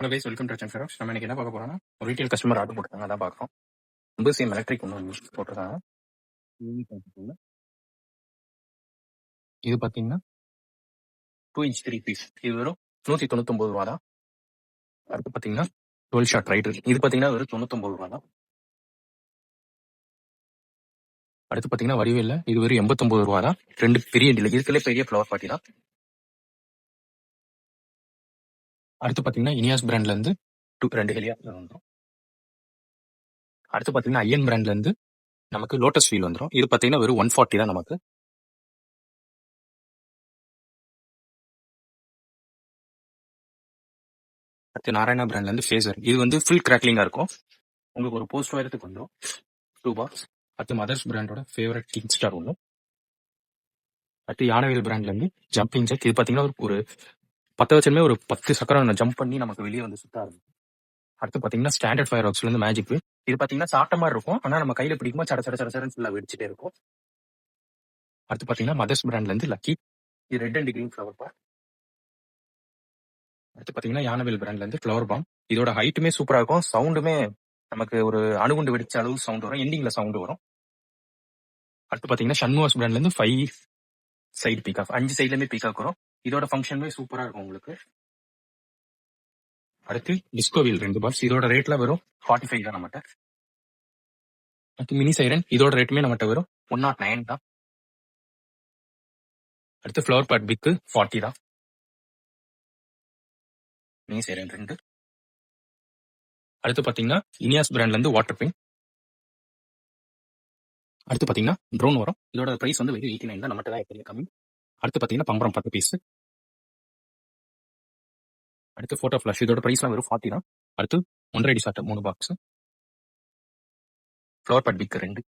Hello guys, welcome to Ferox. நம்ம இன்னைக்கு என்ன பார்க்க போறோம்னா, ஒரு ரீட்டைல் கஸ்டமர் ஆர்டர் போட்டுருக்காங்க, அதான் பார்க்குறோம். சேம் எலக்ட்ரிக் ஒன்று போட்டிருக்காங்க. இது பார்த்தீங்கன்னா 2 இன்ச் 3 பீஸ். இது வெறும் 199 ரூபா தான். அடுத்து பார்த்தீங்கன்னா 12 ஷாட் ரைட். இது பார்த்தீங்கன்னா வெறும் 99 ரூபா தான். அடுத்து பார்த்தீங்கன்னா வடிவேல இது வெறும் 89 ரூபா தான். ரெண்டு பெரிய டீல், இதுக்குள்ளே பெரிய ஃப்ளவர் பார்ட்டி தான். அடுத்து பார்த்தீங்கன்னா இனியாஸ் பிராண்ட்ல இருந்து ரெண்டு ஹெலியாஸ் வந்துடும். அடுத்து பார்த்தீங்கன்னா ஐஎன் பிராண்ட்ல இருந்து நமக்கு லோட்டஸ் ஃபீல் வந்துடும். இது பார்த்தீங்கன்னா வெறும் 140 தான் நமக்கு. அடுத்து நாராயணா பிராண்ட்ல இருந்து ஃபேசர். இது வந்து ஃபுல் கிராக்லிங்கா இருக்கும். உங்களுக்கு ஒரு போஸ்ட் வயரத்துக்கு வந்துடும் 2 பாக்ஸ். அடுத்து மதர்ஸ் பிராண்டோட ஃபேவரட் கிங் ஸ்டார் ஒன்று. அடுத்து யானவேல் பிராண்ட்ல இருந்து ஜம்பிங் ஜெக். இது பார்த்தீங்கன்னா ஒரு 10 வச்சுமே ஒரு 10 சக்கரம் ஜம்ப் பண்ணி நமக்கு வெளியே வந்து சுத்த ஆரம்பிக்கும். அடுத்து பார்த்தீங்கன்னா ஸ்டாண்டர்ட் ஃபயர் ஒர்க்ஸ்ல இருந்து மேஜிக். இது பார்த்தீங்கன்னா சாப்பிட்ட மாதிரி இருக்கும், ஆனால் நம்ம கையில பிடிக்கும்போது சட சட சட சடன்னு ஃபுல்லாக வெடிச்சிட்டே இருக்கும். அடுத்து பார்த்தீங்கன்னா மதர்ஸ் பிராண்ட்ல இருந்து லக்கி. இது ரெட் அண்ட் கிரீன் ஃப்ளவர் பார். அடுத்து பார்த்தீங்கன்னா யானவேல் பிராண்ட்ல இருந்து ஃப்ளவர் பாம். இதோட ஹைட்டுமே சூப்பராக இருக்கும், சவுண்டுமே நமக்கு ஒரு அணுகுண்டு வெடிச்ச அளவு சவுண்ட் வரும், எண்டிங்ல சவுண்டு வரும். அடுத்து பார்த்தீங்கன்னா ஷண்முகாஸ் பிராண்ட்ல இருந்து 5 சைடு பீகாக், 5 சைட்லயுமே பீகாக் வரும். இதோட ஃபங்க்ஷனுமே சூப்பரா இருக்கும் உங்களுக்கு. அடுத்து டிஸ்கோவில் 2 பாக்ஸ். இதோட ரேட்ல வெறும் 45 தான் நம்மகிட்ட. அடுத்து மினி சைரன். இதோட ரேட்டுமே நம்மகிட்ட வெறும் 109 தான். அடுத்து ஃப்ளவர் பாட் பிக்கு 40 தான். Mini siren 2. அடுத்து பாத்தீங்கன்னா இனியாஸ் பிராண்ட்ல இருந்து வாட்டர் பின். அடுத்து பாத்தீங்கன்னா ட்ரோன் வரும். இதோட பிரைஸ் வந்து வெறும் 89 தான், நம்மகிட்ட தான் பெரிய கம்மி. அடுத்து பாத்தீங்கன்னா பம்பரம் 10 பீஸ். அடுத்து போட்டோ ஃபிளாஷ். இதோட பிரைஸ்லாம் வெறும் 40 தான். அடுத்து 1.5 அடி shot 3 box. Flower pot big 2.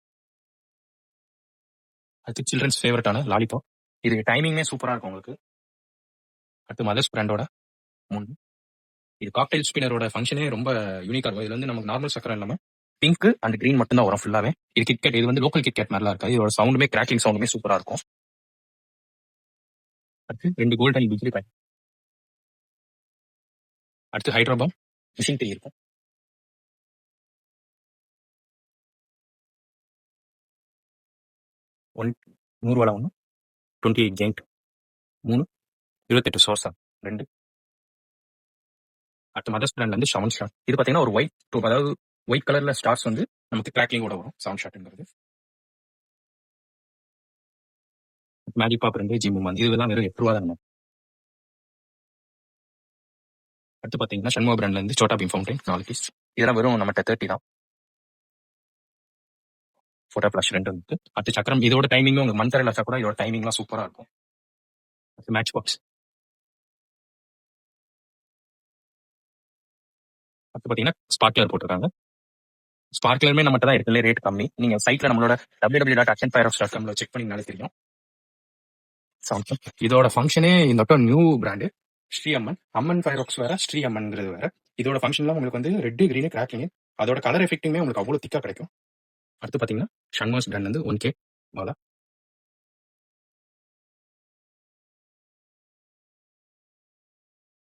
அடுத்து சில்ட்ரன்ஸ் ஃபேவரட்டான லாலிபாப். இது டைமிங்மே சூப்பரா இருக்கும் உங்களுக்கு. அடுத்து மதர்ஸ் பிராண்டோட 3. இது காக்டைல் ஸ்பின்னரோட ஃபங்க்ஷனே ரொம்ப யூனிக்கா இருக்கும். இதுல வந்து நமக்கு நார்மல் சக்கரம் இல்லாம பிங்க் அண்ட் கிரீன் மட்டும் தான் வரும் ஃபுல்லாவே. இது கிட்கேட். இது வந்து லோக்கல் கிட்கேட் மாதிரிலாம் இருக்காது. இதோட சவுண்டுமே கிராக்கிங் சவுண்டுமே சூப்பரா இருக்கும். அடுத்து 2 கோல்டன் பிஜ்லி பேக். அடுத்து ஹைட்ரோபாம் மிஷின் டீ இருக்கும். 100 ரூபாய் 1, 28 ஜெயிண்ட் 3, 28 சோர்ஸா 2. அடுத்து மதர்ஸ் பிராண்ட்ல இருந்து 7 ஷாட். இது பாத்தீங்கன்னா ஒரு ஒயிட் டூப், அதாவது ஒயிட் கலர்ல ஸ்டார்ஸ் வந்து நமக்கு கிராக்லிங்கோட வரும் 7 ஷாட்ங்கிறது. மேஜிக் பாப் 2 ஜிம் வந்து இதெல்லாம் வெறும் 8 ரூபா தான். அடுத்து பாத்தீங்கன்னா ஷண்முகா பிராண்ட்ல இருந்து சோட்டா பீம் ஃபவுண்டைன் 4 பீஸ். இதெல்லாம் வெறும் நம்மகிட்ட 30 தான். போட்டோ ஃபிளாஷ் 2 இருக்கு. அடுத்து சக்கரம். இதோட டைமிங் உங்களுக்கு மந்த் வச்சா கூட இதோட டைமிங்லாம் சூப்பரா இருக்கும். அடுத்து மேட்ச் பாக்ஸ். அடுத்து பாத்தீங்கன்னா ஸ்பார்க்லர் போட்டிருக்காங்க. ஸ்பார்க்லருமே நம்மகிட்ட தான் இருக்குல்ல, ரேட் கம்மி. நீங்க சைட்ல நம்மளோட www.actionfireworks.com செக் பண்ணிங்கனாலே தெரியும். இதோட ஃபங்க்ஷனே இந்த வட்டம் நியூ பிராண்டு ஸ்ரீ அம்மன். அம்மன் ஃபயர் ஒர்க்ஸ் வேற, ஸ்ரீ அம்மன்ங்கிறது வேற. இதோட ஃபங்க்ஷன்லாம் உங்களுக்கு வந்து ரெட் கிரீன் கிராக்கிங், அதோட கலர் எஃபெக்ட்டுமே உங்களுக்கு அவ்வளோ திக்கா கிடைக்கும். அடுத்து பாத்தீங்கன்னா ஷண்முகாஸ் பிராண்ட் வந்து 1K அவ்வளோ.